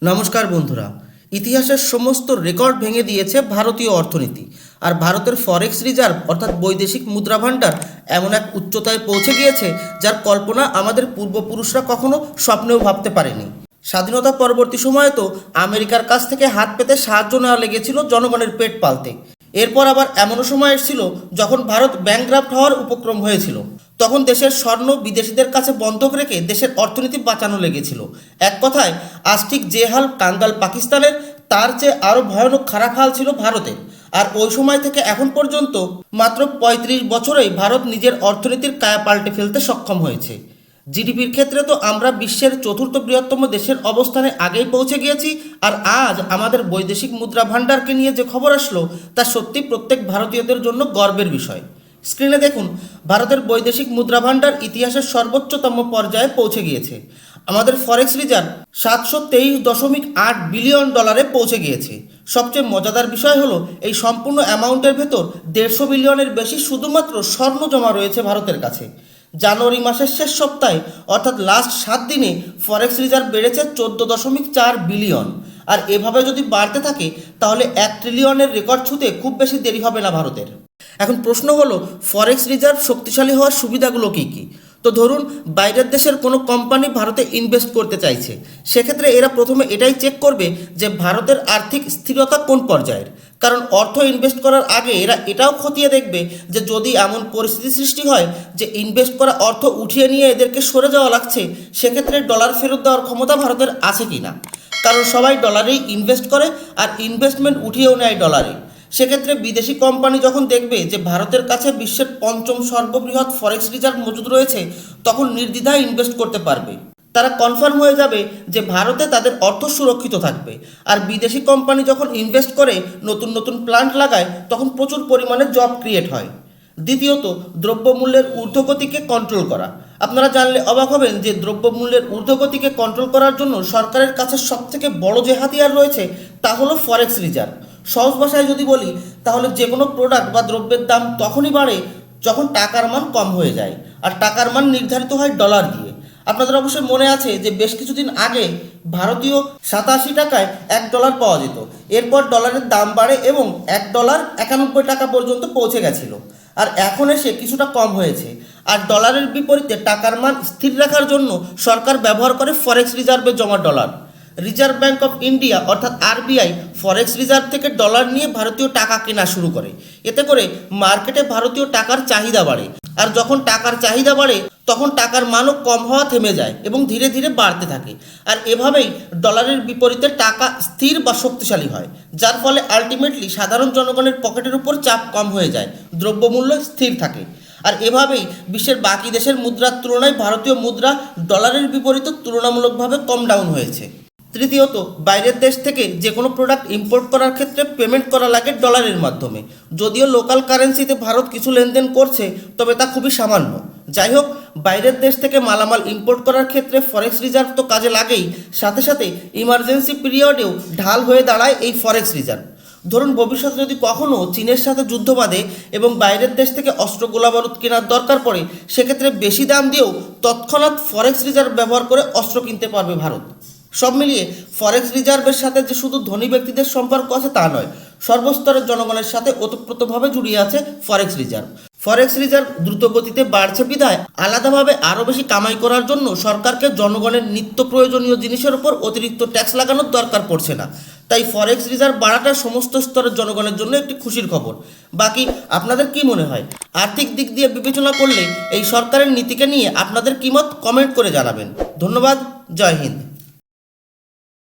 নমস্কার বন্ধুরা। ইতিহাসের সমস্ত রেকর্ড ভেঙে দিয়েছে ভারতীয় অর্থনীতি। আর ভারতের ফরেক্স রিজার্ভ অর্থাৎ বৈদেশিক মুদ্রা ভাণ্ডার এমন এক উচ্চতায় পৌঁছে গিয়েছে যার কল্পনা আমাদের পূর্বপুরুষরা কখনো স্বপ্নেও ভাবতে পারেনি। স্বাধীনতা পরবর্তী সময়ে তো আমেরিকার কাছ থেকে হাত পেতে সাহায্য নেওয়া লেগেছিল জনগণের পেট পালতে। এরপর আবার এমনও সময় এসেছিল যখন ভারত ব্যাংকরাপ্ট হওয়ার উপক্রম হয়েছিল। তখন দেশের স্বর্ণ বিদেশিদের কাছে বন্ধক রেখে দেশের অর্থনীতি বাঁচানো লেগেছিল। এক কথায় আজ ঠিক যে হাল কাঙ্গাল পাকিস্তানের, তার চেয়ে আরও ভয়ানক খারাপ হাল ছিল ভারতের। আর ওই সময় থেকে এখন পর্যন্ত মাত্র ৩৫ বছরেই ভারত নিজের অর্থনীতির কায়া পাল্টে ফেলতে সক্ষম হয়েছে। জিডিপির ক্ষেত্রে তো আমরা বিশ্বের চতুর্থ বৃহত্তম দেশের অবস্থানে আগেই পৌঁছে গিয়েছি। আর আজ আমাদের বৈদেশিক মুদ্রা ভাণ্ডারকে নিয়ে যে খবর আসলো তা সত্যি প্রত্যেক ভারতীয়দের জন্য গর্বের বিষয়। স্ক্রিনে দেখুন, ভারতের বৈদেশিক মুদ্রা ভাণ্ডার ইতিহাসের সর্বোচ্চতম পর্যায়ে পৌঁছে গিয়েছে। আমাদের ফরেক্স রিজার্ভ 723.8 বিলিয়ন ডলারে পৌঁছে গিয়েছে। সবচেয়ে মজাদার বিষয় হলো এই সম্পূর্ণ অ্যামাউন্টের ভেতর 150 বিলিয়নের বেশি শুধুমাত্র স্বর্ণ জমা রয়েছে ভারতের কাছে। জানুয়ারি মাসের শেষ সপ্তাহে অর্থাৎ লাস্ট 7 দিনে ফরেক্স রিজার্ভ বেড়েছে 14.4 বিলিয়ন। আর এভাবে যদি বাড়তে থাকে তাহলে 1 ট্রিলিয়নের রেকর্ড ছুঁতে খুব বেশি দেরি হবে না ভারতের। এখন প্রশ্ন হলো, ফরেক্স রিজার্ভ শক্তিশালী হওয়ার সুবিধাগুলো কী কী? তো ধরুন বাইরের দেশের কোনো কোম্পানি ভারতে ইনভেস্ট করতে চাইছে, সেক্ষেত্রে এরা প্রথমে এটাই চেক করবে যে ভারতের আর্থিক স্থিরতা কোন পর্যায়ের। কারণ অর্থ ইনভেস্ট করার আগে এরা এটাও খতিয়ে দেখবে যে যদি এমন পরিস্থিতি সৃষ্টি হয় যে ইনভেস্ট করা অর্থ উঠিয়ে নিয়ে এদেরকে সরে যাওয়া লাগছে, সেক্ষেত্রে ডলার ফেরত দেওয়ার ক্ষমতা ভারতের আছে কি না। কারণ সবাই ডলারেই ইনভেস্ট করে আর ইনভেস্টমেন্ট উঠিয়েও নেয় ডলারে। সেক্ষেত্রে বিদেশি কোম্পানি যখন দেখবে যে ভারতের কাছে বিশ্বের ৫ম সর্ববৃহৎ ফরেক্স রিজার্ভ মজুদ রয়েছে, তখন নির্দ্বিধায় ইনভেস্ট করতে পারবে। তারা কনফার্ম হয়ে যাবে যে ভারতে তাদের অর্থ সুরক্ষিত থাকবে। আর বিদেশি কোম্পানি যখন ইনভেস্ট করে নতুন নতুন প্ল্যান্ট লাগায়, তখন প্রচুর পরিমাণে জব ক্রিয়েট হয়। দ্বিতীয়ত, দ্রব্যমূল্যের ঊর্ধ্বগতিকে কন্ট্রোল করা। আপনারা জানলে অবাক হবেন যে দ্রব্যমূল্যের ঊর্ধ্বগতিকে কন্ট্রোল করার জন্য সরকারের কাছে সবথেকে বড় যে হাতিয়ার রয়েছে তা হলো ফরেক্স রিজার্ভ। সহজ ভাষায় যদি বলি তাহলে যে কোনো প্রোডাক্ট বা দ্রব্যের দাম তখনই বাড়ে যখন টাকার মান কম হয়ে যায়। আর টাকার মান নির্ধারিত হয় ডলার দিয়ে। আপনাদের অবশ্যই মনে আছে যে বেশ কিছুদিন আগে ভারতীয় 87 টাকায় $1 পাওয়া যেত। এরপর ডলারের দাম বাড়ে এবং $1 91 টাকা পর্যন্ত পৌঁছে গেছিল। আর এখন এসে কিছুটা কম হয়েছে। আর ডলারের বিপরীতে টাকার মান স্থির রাখার জন্য সরকার ব্যবহার করে ফরেক্স রিজার্ভে জমা dollar. Reserve bank of India অর্থাৎ আরবিআই ফরেক্স রিজার্ভ থেকে ডলার নিয়ে ভারতীয় টাকা কেনা শুরু করে। এতে করে মার্কেটে ভারতীয় টাকার চাহিদা বাড়ে। আর যখন টাকার চাহিদা বাড়ে তখন টাকার মানও কম হওয়া থেমে যায় এবং ধীরে ধীরে বাড়তে থাকে। আর এভাবেই ডলারের বিপরীতে টাকা স্থির বা শক্তিশালী হয়, যার ফলে আলটিমেটলি সাধারণ জনগণের পকেটের উপর চাপ কম হয়ে যায়, দ্রব্যমূল্য স্থির থাকে। আর এভাবেই বিশ্বের বাকি দেশের মুদ্রার তুলনায় ভারতীয় মুদ্রা ডলারের বিপরীতে তুলনামূলকভাবে কম ডাউন হয়েছে। তৃতীয়ত, বাইরের দেশ থেকে যে কোনো প্রোডাক্ট ইম্পোর্ট করার ক্ষেত্রে পেমেন্ট করা লাগে ডলারের মাধ্যমে। যদিও লোকাল কারেন্সিতে ভারত কিছু লেনদেন করছে, তবে তা খুবই সামান্য। যাই হোক, বাইরের দেশ থেকে মালামাল ইম্পোর্ট করার ক্ষেত্রে ফরেক্স রিজার্ভ তো কাজে লাগেই, সাথে সাথে ইমার্জেন্সি পিরিয়ডেও ঢাল হয়ে দাঁড়ায় এই ফরেক্স রিজার্ভ। ধরুন ভবিষ্যতে যদি কখনও চীনের সাথে যুদ্ধ বাঁধে এবং বাইরের দেশ থেকে অস্ত্র গোলাবারুদ কেনার দরকার পড়ে, সেক্ষেত্রে বেশি দাম দিয়েও তৎক্ষণাৎ ফরেক্স রিজার্ভ ব্যবহার করে অস্ত্র কিনতে পারবে ভারত। সব মিলিয়ে ফরেক্স রিজার্ভের সাথে যে শুধু ধনী ব্যক্তিদের সম্পর্ক আছে তা নয়, সর্বস্তরের জনগণের সাথে ওতপ্রোতভাবে জড়িয়ে আছে ফরেক্স রিজার্ভ। ফরেক্স রিজার্ভ দ্রুত গতিতে বাড়ছে বিধায় আলাদাভাবে আরও বেশি কামাই করার জন্য সরকারকে জনগণের নিত্য প্রয়োজনীয় জিনিসের উপর অতিরিক্ত ট্যাক্স লাগানোর দরকার পড়ছে না। তাই ফরেক্স রিজার্ভ বাড়াটা সমস্ত স্তরের জনগণের জন্য একটি খুশির খবর। বাকি আপনাদের কি মনে হয়? আর্থিক দিক দিয়ে বিবেচনা করলে এই সরকারের নীতিকে নিয়ে আপনাদের কি মত কমেন্ট করে জানাবেন। ধন্যবাদ। জয় হিন্দ।